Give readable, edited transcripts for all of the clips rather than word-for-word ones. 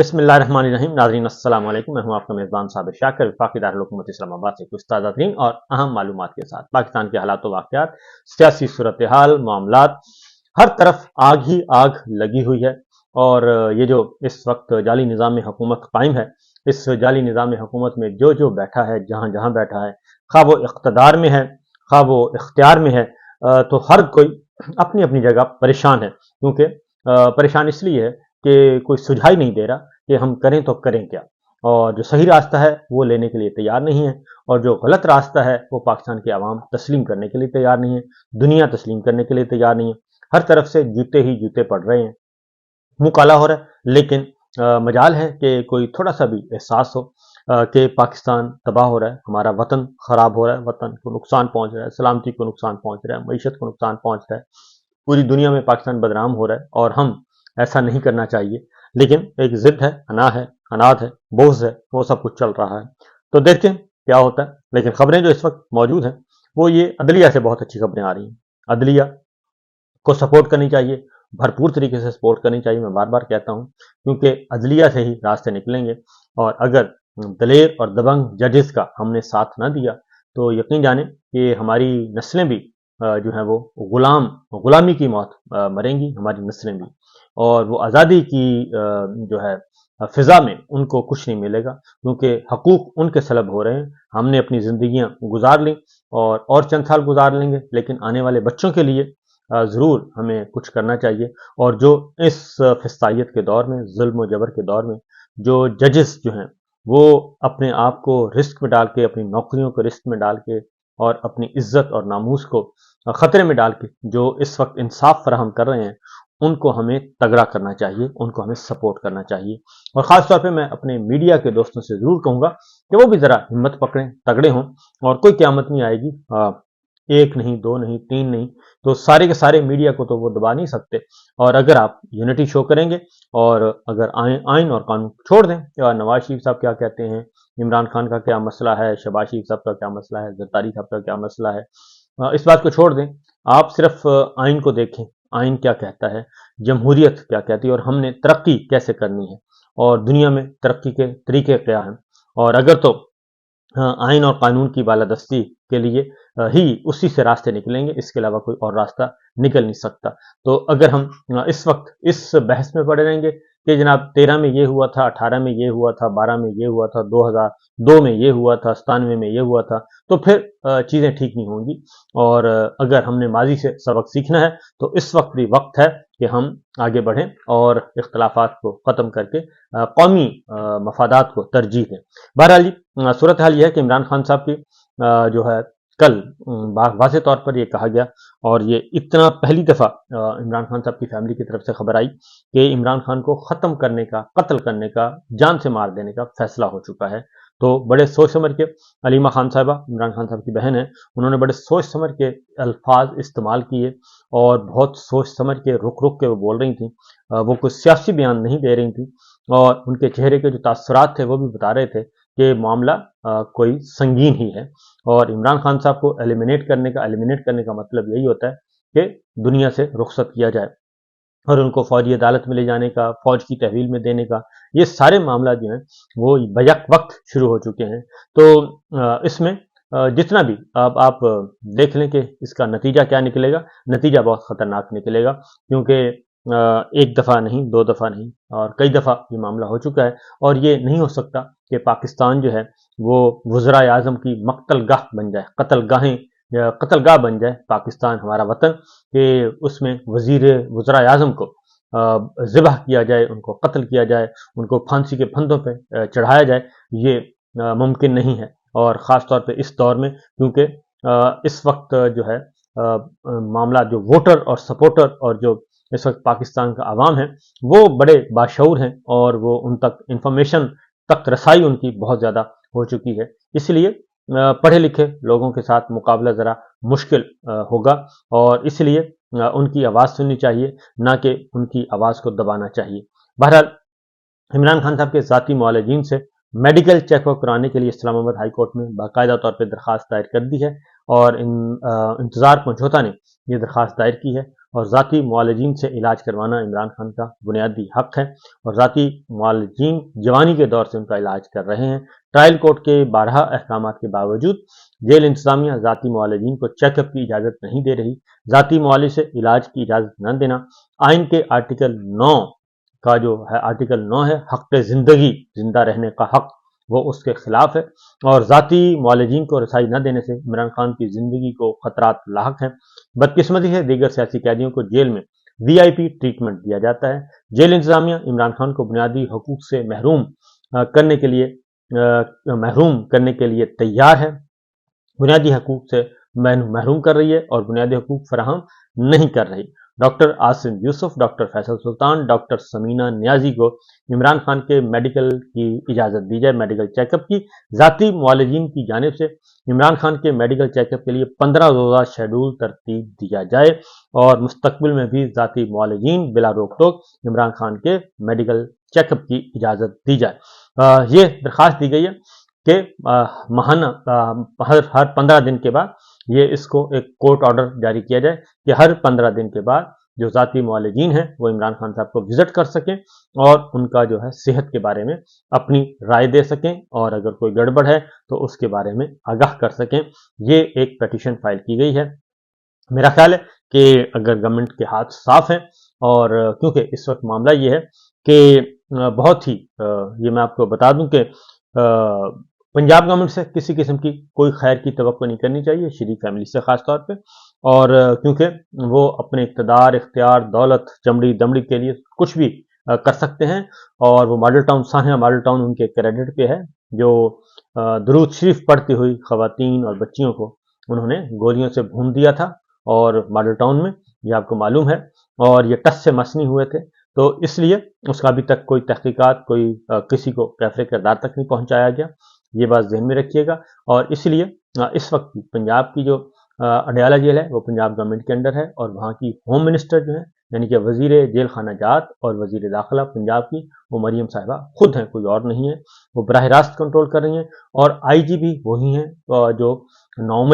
بسم اللہ الرحمن الرحیم. ناظرین السلام علیکم. میں ہوں آپ کا میزبان صابر شاکر وفاقی دارالحکومت اسلام آباد سے کچھ تازہ ترین اور اہم معلومات کے ساتھ پاکستان کے حالات و واقعات، سیاسی صورتحال، معاملات، ہر طرف آگ ہی آگ لگی ہوئی ہے. اور یہ جو اس وقت جعلی نظام حکومت قائم ہے، اس جعلی نظام حکومت میں جو بیٹھا ہے، جہاں جہاں بیٹھا ہے، خواہ وہ اقتدار میں ہے خواہ وہ اختیار میں ہے، تو ہر کوئی اپنی اپنی جگہ پریشان ہے. کیونکہ پریشان اس لیے ہے کہ کوئی سجھائی نہیں دے رہا کہ ہم کریں تو کریں کیا، اور جو صحیح راستہ ہے وہ لینے کے لیے تیار نہیں ہے، اور جو غلط راستہ ہے وہ پاکستان کے عوام تسلیم کرنے کے لیے تیار نہیں ہے، دنیا تسلیم کرنے کے لیے تیار نہیں ہے. ہر طرف سے جوتے ہی جوتے پڑ رہے ہیں، منہ کالا ہو رہا ہے. لیکن مجال ہے کہ کوئی تھوڑا سا بھی احساس ہو کہ پاکستان تباہ ہو رہا ہے، ہمارا وطن خراب ہو رہا ہے، وطن کو نقصان پہنچ رہا ہے، سلامتی کو نقصان پہنچ رہا ہے، معیشت کو نقصان پہنچ رہا ہے، پوری دنیا میں پاکستان بدنام ہو رہا ہے، اور ہم ایسا نہیں کرنا چاہیے. لیکن ایک ضد ہے، اناد ہے، بغض ہے، وہ سب کچھ چل رہا ہے. تو دیکھتے ہیں کیا ہوتا ہے. لیکن خبریں جو اس وقت موجود ہیں وہ یہ عدلیہ سے بہت اچھی خبریں آ رہی ہیں. عدلیہ کو سپورٹ کرنی چاہیے، بھرپور طریقے سے سپورٹ کرنی چاہیے. میں بار بار کہتا ہوں، کیونکہ عدلیہ سے ہی راستے نکلیں گے. اور اگر دلیر اور دبنگ ججز کا ہم نے ساتھ نہ دیا تو یقین جانیں کہ ہماری نسلیں بھی جو ہیں وہ غلامی کی موت مریں گی، ہماری نسلیں بھی. اور وہ آزادی کی جو ہے فضا میں ان کو کچھ نہیں ملے گا، کیونکہ حقوق ان کے سلب ہو رہے ہیں. ہم نے اپنی زندگیاں گزار لیں اور چند سال گزار لیں گے، لیکن آنے والے بچوں کے لیے ضرور ہمیں کچھ کرنا چاہیے. اور جو اس فسطائیت کے دور میں، ظلم و جبر کے دور میں، جو ججز جو ہیں وہ اپنے آپ کو رسک میں ڈال کے، اپنی نوکریوں کو رسک میں ڈال کے، اور اپنی عزت اور ناموس کو خطرے میں ڈال کے جو اس وقت انصاف فراہم کر رہے ہیں، ان کو ہمیں تگڑا کرنا چاہیے، ان کو ہمیں سپورٹ کرنا چاہیے. اور خاص طور پہ میں اپنے میڈیا کے دوستوں سے ضرور کہوں گا کہ وہ بھی ذرا ہمت پکڑیں، تگڑے ہوں. اور کوئی قیامت نہیں آئے گی، ایک نہیں، دو نہیں، تین نہیں، تو سارے کے سارے میڈیا کو تو وہ دبا نہیں سکتے. اور اگر آپ یونٹی شو کریں گے اور اگر آئین اور قانون چھوڑ دیں کہ نواز شریف صاحب کیا کہتے ہیں، عمران خان کا کیا مسئلہ ہے، شہباز شریف صاحب کا کیا مسئلہ ہے، زرداری صاحب کا کیا مسئلہ ہے، اس بات کو چھوڑ دیں. آپ صرف آئین کو دیکھیں، آئین کیا کہتا ہے، جمہوریت کیا کہتی ہے، اور ہم نے ترقی کیسے کرنی ہے، اور دنیا میں ترقی کے طریقے کیا ہیں. اور اگر تو آئین اور قانون کی بالادستی کے لیے ہی اسی سے راستے نکلیں گے، اس کے علاوہ کوئی اور راستہ نکل نہیں سکتا. تو اگر ہم اس وقت اس بحث میں پڑے رہیں گے کہ جناب 13 میں یہ ہوا تھا، 18 میں یہ ہوا تھا، 12 میں یہ ہوا تھا، 2002 میں یہ ہوا تھا، 97 میں یہ ہوا تھا، تو پھر چیزیں ٹھیک نہیں ہوں گی. اور اگر ہم نے ماضی سے سبق سیکھنا ہے تو اس وقت بھی وقت ہے کہ ہم آگے بڑھیں اور اختلافات کو ختم کر کے قومی مفادات کو ترجیح دیں. بہرحال صورتحال یہ ہے کہ عمران خان صاحب کی جو ہے کل واضح طور پر یہ کہا گیا، اور یہ اتنا پہلی دفعہ عمران خان صاحب کی فیملی کی طرف سے خبر آئی کہ عمران خان کو ختم کرنے کا، قتل کرنے کا، جان سے مار دینے کا فیصلہ ہو چکا ہے. تو بڑے سوچ سمجھ کے، علیمہ خان صاحبہ عمران خان صاحب کی بہن ہیں، انہوں نے بڑے سوچ سمجھ کے الفاظ استعمال کیے، اور بہت سوچ سمجھ کے رک کے وہ بول رہی تھیں. وہ کوئی سیاسی بیان نہیں دے رہی تھیں، اور ان کے چہرے کے جو تاثرات تھے وہ بھی بتا رہے تھے کہ معاملہ کوئی سنگین ہی ہے. اور عمران خان صاحب کو ایلیمینیٹ کرنے کا مطلب یہی ہوتا ہے کہ دنیا سے رخصت کیا جائے، اور ان کو فوجی عدالت میں لے جانے کا، فوج کی تحویل میں دینے کا، یہ سارے معاملات جو ہیں وہ بیک وقت شروع ہو چکے ہیں. تو اس میں جتنا بھی آپ دیکھ لیں کہ اس کا نتیجہ کیا نکلے گا. نتیجہ بہت خطرناک نکلے گا، کیونکہ ایک دفعہ نہیں، دو دفعہ نہیں، اور کئی دفعہ یہ معاملہ ہو چکا ہے. اور یہ نہیں ہو سکتا کہ پاکستان جو ہے وہ وزرائے اعظم کی مقتل گاہ بن جائے، قتل گاہ بن جائے پاکستان، ہمارا وطن، کہ اس میں وزرائے اعظم کو ذبح کیا جائے، ان کو قتل کیا جائے، ان کو پھانسی کے پھندوں پہ چڑھایا جائے. یہ ممکن نہیں ہے. اور خاص طور پہ اس دور میں، کیونکہ اس وقت جو ہے معاملات، جو ووٹر اور سپورٹر اور جو اس وقت پاکستان کا عوام ہے وہ بڑے باشعور ہیں، اور وہ ان تک انفارمیشن تک رسائی ان کی بہت زیادہ ہو چکی ہے. اس لیے پڑھے لکھے لوگوں کے ساتھ مقابلہ ذرا مشکل ہوگا، اور اس لیے ان کی آواز سننی چاہیے، نہ کہ ان کی آواز کو دبانا چاہیے. بہرحال عمران خان صاحب کے ذاتی معالجین سے میڈیکل چیک اپ کرانے کے لیے اسلام آباد ہائی کورٹ میں باقاعدہ طور پہ درخواست دائر کر دی ہے، اور انتظار پنجھوتا نے یہ درخواست دائر کی ہے. اور ذاتی معالجین سے علاج کروانا عمران خان کا بنیادی حق ہے، اور ذاتی معالجین جوانی کے دور سے ان کا علاج کر رہے ہیں۔ ٹرائل کورٹ کے بارہا احکامات کے باوجود جیل انتظامیہ ذاتی معالجین کو چیک اپ کی اجازت نہیں دے رہی۔ ذاتی معالج سے علاج کی اجازت نہ دینا آئین کے آرٹیکل 9 کا جو ہے آرٹیکل 9 ہے، حق زندگی، زندہ رہنے کا حق، وہ اس کے خلاف ہے، اور ذاتی معالجین کو رسائی نہ دینے سے عمران خان کی زندگی کو خطرات لاحق ہیں۔ بدقسمتی سے دیگر سیاسی قیدیوں کو جیل میں وی آئی پی ٹریٹمنٹ دیا جاتا ہے۔ جیل انتظامیہ عمران خان کو بنیادی حقوق سے محروم کرنے کے لیے تیار ہے، بنیادی حقوق سے محروم کر رہی ہے اور بنیادی حقوق فراہم نہیں کر رہی۔ ڈاکٹر عاصم یوسف، ڈاکٹر فیصل سلطان، ڈاکٹر سمینہ نیازی کو عمران خان کے میڈیکل کی اجازت دی جائے، میڈیکل چیک اپ کی۔ ذاتی معالجین کی جانب سے عمران خان کے میڈیکل چیک اپ کے لیے 15 روزہ شیڈول ترتیب دیا جائے، اور مستقبل میں بھی ذاتی معالجین بلا روک ٹوک عمران خان کے میڈیکل چیک اپ کی اجازت دی جائے۔ یہ درخواست دی گئی ہے کہ ماہانہ ہر 15 دن کے بعد اس کو ایک کورٹ آرڈر جاری کیا جائے کہ ہر 15 دن کے بعد جو ذاتی معالجین ہیں وہ عمران خان صاحب کو وزٹ کر سکیں اور ان کا جو ہے صحت کے بارے میں اپنی رائے دے سکیں، اور اگر کوئی گڑبڑ ہے تو اس کے بارے میں آگاہ کر سکیں۔ یہ ایک پیٹیشن فائل کی گئی ہے۔ میرا خیال ہے کہ اگر گورنمنٹ کے ہاتھ صاف ہیں، اور کیونکہ اس وقت معاملہ یہ ہے کہ بہت ہی یہ میں آپ کو بتا دوں کہ پنجاب گورنمنٹ سے کسی قسم کی کوئی خیر کی توقع نہیں کرنی چاہیے، شریف فیملی سے خاص طور پہ، اور کیونکہ وہ اپنے اقتدار، اختیار، دولت، چمڑی دمڑی کے لیے کچھ بھی کر سکتے ہیں، اور وہ ماڈل ٹاؤن سانحہ ماڈل ٹاؤن ان کے کریڈٹ پہ ہے، جو درود شریف پڑھتی ہوئی خواتین اور بچیوں کو انہوں نے گولیوں سے بھون دیا تھا، اور ماڈل ٹاؤن میں یہ آپ کو معلوم ہے، اور یہ ٹس سے مس نہیں ہوئے تھے، تو اس لیے اس کا ابھی تک کوئی تحقیقات، کوئی کسی کو کیفر کردار تک نہیں پہنچایا گیا۔ یہ بات ذہن میں رکھیے گا، اور اس لیے اس وقت پنجاب کی جو اڈیالہ جیل ہے وہ پنجاب گورنمنٹ کے انڈر ہے، اور وہاں کی ہوم منسٹر جو ہیں یعنی کہ وزیر جیل خانہ جات اور وزیر داخلہ پنجاب کی، وہ مریم صاحبہ خود ہیں، کوئی اور نہیں ہے، وہ براہ راست کنٹرول کر رہی ہیں، اور آئی جی بھی وہی ہیں جو 9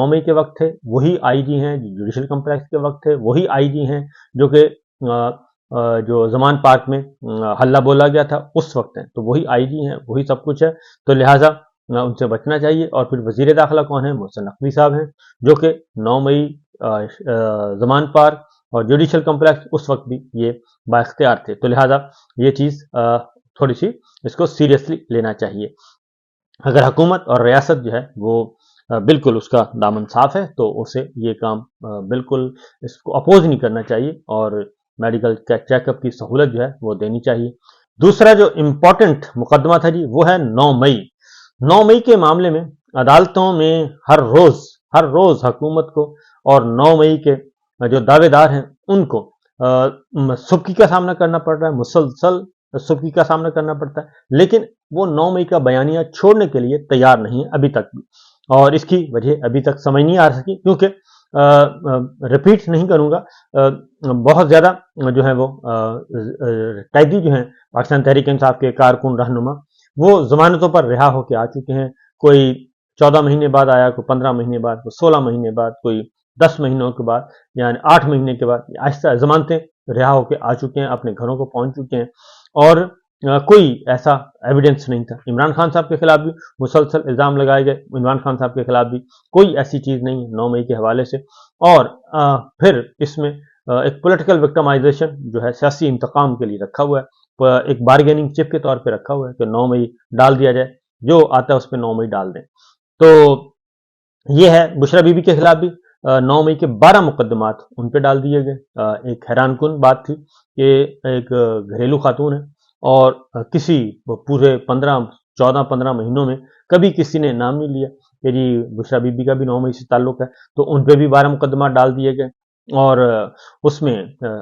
مئی کے وقت تھے، وہی آئی جی ہیں جو جوڈیشل کمپلیکس کے وقت تھے، وہی آئی جی ہیں جو کہ جو زمان پارک میں ہلہ بولا گیا تھا اس وقت ہیں، تو وہی آئی جی ہیں، وہی سب کچھ ہے، تو لہٰذا ان سے بچنا چاہیے۔ اور پھر وزیر داخلہ کون ہیں؟ محسن نقوی صاحب ہیں، جو کہ 9 مئی زمان پارک اور جوڈیشل کمپلیکس اس وقت بھی یہ بااختیار تھے، تو لہٰذا یہ چیز تھوڑی سی اس کو سیریسلی لینا چاہیے۔ اگر حکومت اور ریاست جو ہے وہ بالکل اس کا دامن صاف ہے تو اسے یہ کام بالکل اس کو اپوز نہیں کرنا چاہیے، اور میڈیکل چیک اپ کی سہولت جو ہے وہ دینی چاہیے۔ دوسرا جو امپورٹنٹ مقدمہ تھا جی، وہ ہے 9 مئی۔ 9 مئی کے معاملے میں عدالتوں میں ہر روز حکومت کو اور 9 مئی کے جو دعوے دار ہیں ان کو سبکی کا سامنا کرنا پڑ رہا ہے، مسلسل سبکی کا سامنا کرنا پڑتا ہے، لیکن وہ 9 مئی کا بیانیہ چھوڑنے کے لیے تیار نہیں ہے ابھی تک بھی، اور اس کی وجہ ابھی تک سمجھ نہیں آ سکی، کیونکہ ریپیٹ نہیں کروں گا، بہت زیادہ جو ہے وہ قیدی جو ہیں پاکستان تحریک انصاف کے کارکن رہنما، وہ ضمانتوں پر رہا ہو کے آ چکے ہیں، کوئی 14 مہینے بعد آیا، کوئی 15 مہینے بعد، کوئی 16 مہینے بعد، کوئی 10 مہینوں کے بعد، یعنی 8 مہینے کے بعد آہستہ ضمانتیں رہا ہو کے آ چکے ہیں، اپنے گھروں کو پہنچ چکے ہیں، اور کوئی ایسا ایویڈنس نہیں تھا۔ عمران خان صاحب کے خلاف بھی مسلسل الزام لگائے گئے، عمران خان صاحب کے خلاف بھی کوئی ایسی چیز نہیں ہے 9 مئی کے حوالے سے، اور پھر اس میں ایک پولیٹیکل وکٹمائزیشن جو ہے سیاسی انتقام کے لیے رکھا ہوا ہے، ایک بارگیننگ چپ کے طور پہ رکھا ہوا ہے کہ 9 مئی ڈال دیا جائے، جو آتا ہے اس پہ 9 مئی ڈال دیں۔ تو یہ ہے بشرا بی بی کے خلاف بھی 9 مئی کے 12 مقدمات ان پہ ڈال دیے گئے۔ ایک حیران کن بات تھی کہ ایک گھریلو خاتون ہے، اور کسی پورے 14-15 مہینوں میں کبھی کسی نے نام نہیں لیا کہ جی بشرا بی بی کا بھی 9 مئی سے تعلق ہے، تو ان پہ بھی 12 مقدمات ڈال دیے گئے، اور اس میں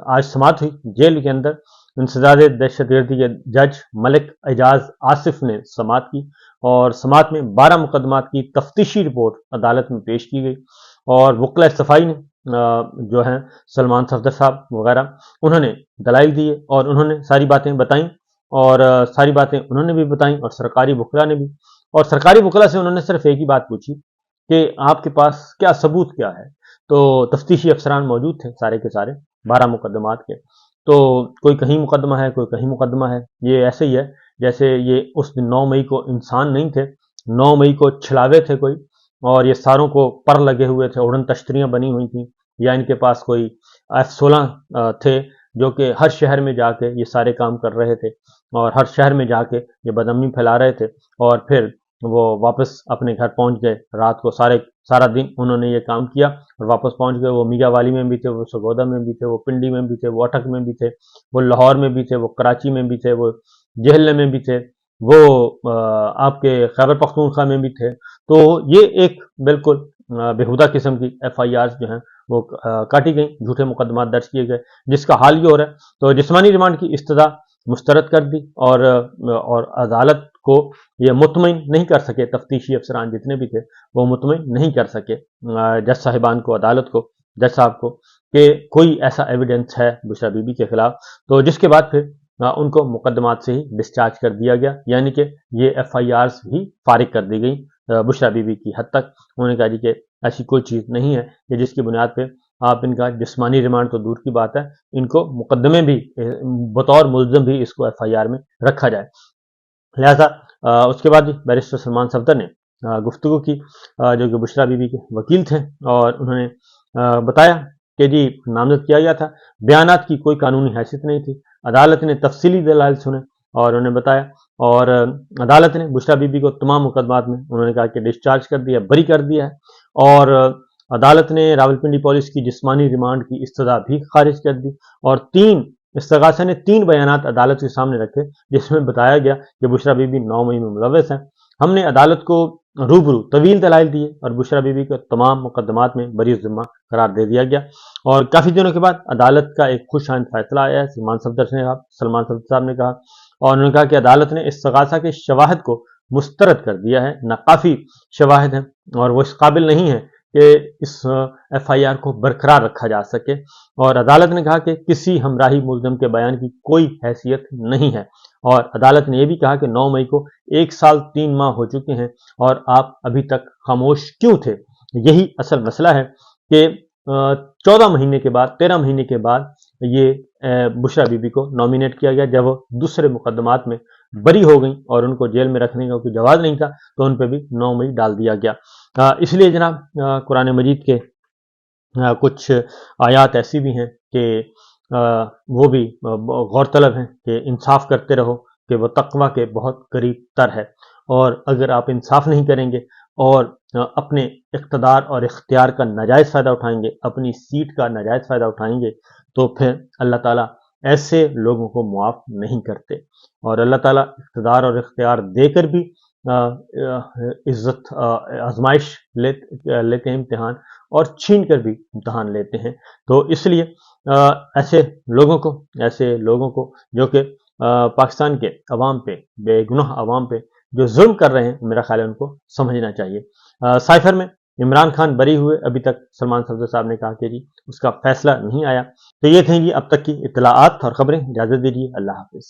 آج سماعت ہوئی جیل کے اندر، انسداد دہشت گردی کے جج ملک اعجاز آصف نے سماعت کی، اور سماعت میں 12 مقدمات کی تفتیشی رپورٹ عدالت میں پیش کی گئی، اور وکلاء صفائی نے جو ہیں سلمان صفدر صاحب وغیرہ، انہوں نے دلائل دیے، اور انہوں نے ساری باتیں بتائیں، اور ساری باتیں انہوں نے بھی بتائیں، اور سرکاری وکلاء نے بھی، اور سرکاری وکلاء سے انہوں نے صرف ایک ہی بات پوچھی کہ آپ کے پاس کیا ثبوت کیا ہے، تو تفتیشی افسران موجود تھے سارے کے سارے 12 مقدمات کے. تو کوئی کہیں مقدمہ ہے، کوئی کہیں مقدمہ ہے. یہ ایسے ہی ہے جیسے یہ اس دن 9 مئی کو انسان نہیں تھے، 9 مئی کو چھلاوے تھے کوئی، اور یہ ساروں کو پر لگے ہوئے تھے، اڑن تشتریاں بنی ہوئی تھیں، یا ان کے پاس کوئی F-16 تھے جو کہ ہر شہر میں جا کے یہ سارے کام کر رہے تھے، اور ہر شہر میں جا کے یہ بدامنی پھیلا رہے تھے، اور پھر وہ واپس اپنے گھر پہنچ گئے. رات کو سارا دن انہوں نے یہ کام کیا اور واپس پہنچ گئے. وہ میاں والی میں بھی تھے، وہ سگودا میں بھی تھے، وہ پنڈی میں بھی تھے، وہ اٹک میں بھی تھے، وہ لاہور میں بھی تھے، وہ کراچی میں بھی تھے، وہ جہلم میں بھی تھے، وہ آپ کے خیبر پختونخوا میں بھی تھے. تو یہ ایک بالکل بےہودہ قسم کی FIRs جو ہیں وہ کاٹی گئیں، جھوٹے مقدمات درج کیے گئے، جس کا حال یہ ہو رہا ہے. تو جسمانی ریمانڈ کی استدعا مسترد کر دی، اور عدالت کو یہ مطمئن نہیں کر سکے، تفتیشی افسران جتنے بھی تھے وہ مطمئن نہیں کر سکے جج صاحبان کو، عدالت کو، جج صاحب کو، کہ کوئی ایسا ایویڈنس ہے بشرا بی بی کے خلاف. تو جس کے بعد پھر ان کو مقدمات سے ہی ڈسچارج کر دیا گیا، یعنی کہ یہ FIRs بھی فارغ کر دی گئی بشرا بی بی کی حد تک. انہوں نے کہا جی کہ ایسی کوئی چیز نہیں ہے کہ جس کی بنیاد پہ آپ ان کا جسمانی ریمانڈ تو دور کی بات ہے، ان کو مقدمے بھی بطور ملزم بھی اس کو FIR میں رکھا جائے. لہذا اس کے بعد بیرسٹر سلمان صفدر نے گفتگو کی، جو کہ بشرا بی بی کے وکیل تھے، اور انہوں نے بتایا کہ جی نامزد کیا گیا تھا، بیانات کی کوئی قانونی حیثیت نہیں تھی. عدالت نے تفصیلی دلائل سنے اور انہوں نے بتایا، اور عدالت نے بشرا بی بی کو تمام مقدمات میں انہوں نے کہا کہ ڈسچارج کر دیا، بری کر دیا ہے. اور عدالت نے راولپنڈی پولیس کی جسمانی ریمانڈ کی استدعا بھی خارج کر دی، اور استغاثہ نے 3 بیانات عدالت کے سامنے رکھے جس میں بتایا گیا کہ بشرا بی بی 9 مئی میں ملوث ہیں. ہم نے عدالت کو روبرو طویل دلائل دیے اور بشرا بی بی کو تمام مقدمات میں بری ذمہ قرار دے دیا گیا. اور کافی دنوں کے بعد عدالت کا ایک خوش آئند فیصلہ آیا ہے، سلمان صفدر صاحب نے کہا، اور انہوں نے کہا کہ عدالت نے استغاثہ کے شواہد کو مسترد کر دیا ہے، ناکافی شواہد ہیں اور وہ اس قابل نہیں ہے کہ اس FIR کو برقرار رکھا جا سکے. اور عدالت نے کہا کہ کسی ہمراہی ملزم کے بیان کی کوئی حیثیت نہیں ہے. اور عدالت نے یہ بھی کہا کہ 9 مئی کو 1 سال 3 ماہ ہو چکے ہیں اور آپ ابھی تک خاموش کیوں تھے. یہی اصل مسئلہ ہے کہ 14 مہینے کے بعد، 13 مہینے کے بعد یہ بشرا بی بی کو نامینیٹ کیا گیا، جب وہ دوسرے مقدمات میں بری ہو گئیں اور ان کو جیل میں رکھنے کا کوئی جواز نہیں تھا تو ان پہ بھی 9 مئی ڈال دیا گیا. اس لیے جناب قرآن مجید کے کچھ آیات ایسی بھی ہیں کہ وہ بھی غور طلب ہیں کہ انصاف کرتے رہو کہ وہ تقوی کے بہت قریب تر ہے. اور اگر آپ انصاف نہیں کریں گے اور اپنے اقتدار اور اختیار کا ناجائز فائدہ اٹھائیں گے، اپنی سیٹ کا ناجائز فائدہ اٹھائیں گے، تو پھر اللہ تعالیٰ ایسے لوگوں کو معاف نہیں کرتے. اور اللہ تعالیٰ اقتدار اور اختیار دے کر بھی عزت آزمائش لیتے ہیں، امتحان، اور چھین کر بھی امتحان لیتے ہیں. تو اس لیے ایسے لوگوں کو جو کہ پاکستان کے عوام پہ، بے گناہ عوام پہ جو ظلم کر رہے ہیں، میرا خیال ہے ان کو سمجھنا چاہیے. سائفر میں عمران خان بری ہوئے، ابھی تک سلمان صفدر صاحب نے کہا کہ جی اس کا فیصلہ نہیں آیا. تو یہ تھیں جی اب تک کی اطلاعات اور خبریں. اجازت دیجیے، اللہ حافظ.